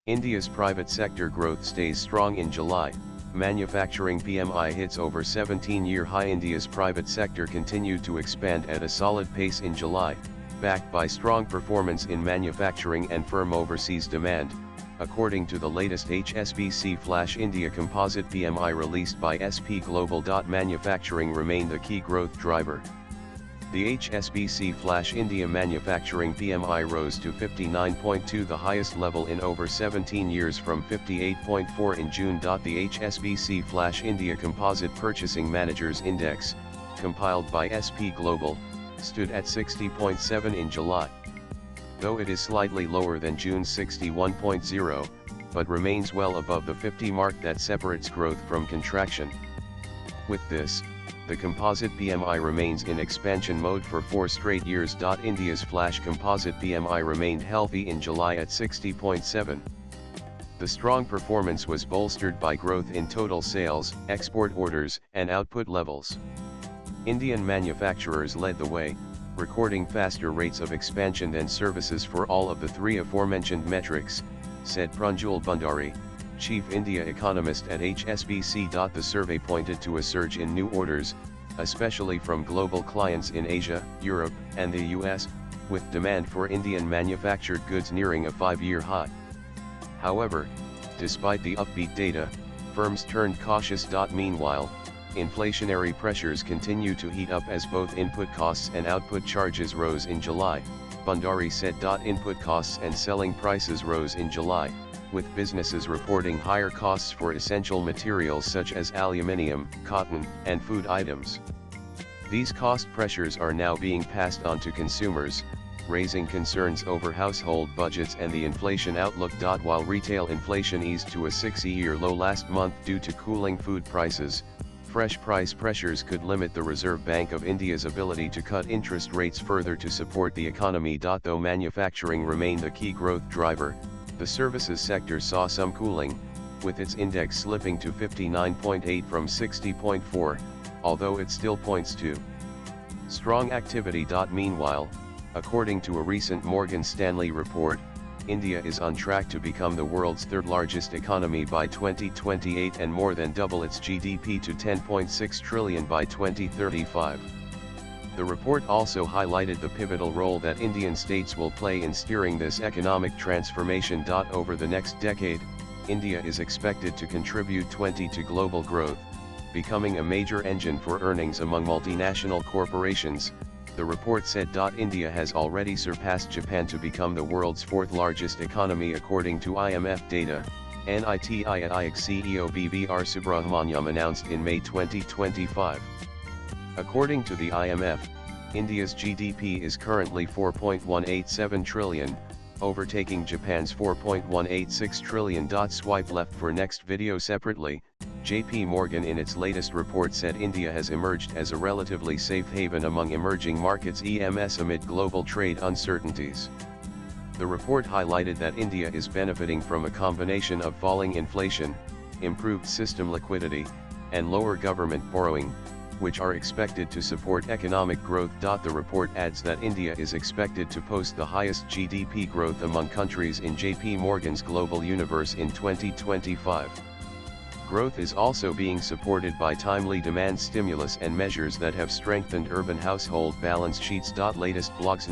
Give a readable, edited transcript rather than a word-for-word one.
India's private sector growth stays strong in July. Manufacturing PMI hits over 17-year high. India's private sector continued to expand at a solid pace in July, backed by strong performance in manufacturing and firm overseas demand, according to the latest HSBC Flash India Composite PMI released by SP Global. Manufacturing remained the key growth driver. The HSBC Flash India Manufacturing PMI rose to 59.2, the highest level in over 17 years, from 58.4 in June. The HSBC Flash India Composite Purchasing Managers Index, compiled by SP Global, stood at 60.7 in July. Though it is slightly lower than June's 61.0, but remains well above the 50 mark that separates growth from contraction. With this, the composite PMI remains in expansion mode for 4 straight years. India's flash composite PMI remained healthy in July at 60.7. The strong performance was bolstered by growth in total sales, export orders, and output levels. Indian manufacturers led the way, recording faster rates of expansion than services for all of the 3 aforementioned metrics, said Prunjul Bhandari, chief India economist at HSBC. The survey pointed to a surge in new orders, especially from global clients in Asia, Europe, and the US, with demand for Indian manufactured goods nearing a 5-year high. However, despite the upbeat data, firms turned cautious. Meanwhile, inflationary pressures continue to heat up as both input costs and output charges rose in July, Bhandari said. Input costs and selling prices rose in July, with businesses reporting higher costs for essential materials such as aluminium, cotton, and food items. These cost pressures are now being passed on to consumers, raising concerns over household budgets and the inflation outlook. While retail inflation eased to a 6-year low last month due to cooling food prices, fresh price pressures could limit the Reserve Bank of India's ability to cut interest rates further to support the economy. Though manufacturing remained the key growth driver, the services sector saw some cooling, with its index slipping to 59.8 from 60.4, although it still points to strong activity. Meanwhile, according to a recent Morgan Stanley report, India is on track to become the world's 3rd largest economy by 2028 and more than double its GDP to 10.6 trillion by 2035. The report also highlighted the pivotal role that Indian states will play in steering this economic transformation. Over the next decade, India is expected to contribute 20% to global growth, becoming a major engine for earnings among multinational corporations, the report said. India has already surpassed Japan to become the world's 4th largest economy according to IMF data, NITI CEO BVR Subramaniam announced in May 2025. According to the IMF, India's GDP is currently 4.187 trillion, overtaking Japan's 4.186 trillion. Swipe left for next video. Separately, JP Morgan in its latest report said India has emerged as a relatively safe haven among emerging markets EMS amid global trade uncertainties. The report highlighted that India is benefiting from a combination of falling inflation, improved system liquidity, and lower government borrowing, which are expected to support economic growth. The report adds that India is expected to post the highest GDP growth among countries in JP Morgan's global universe in 2025. Growth is also being supported by timely demand stimulus and measures that have strengthened urban household balance sheets. Latest blogs.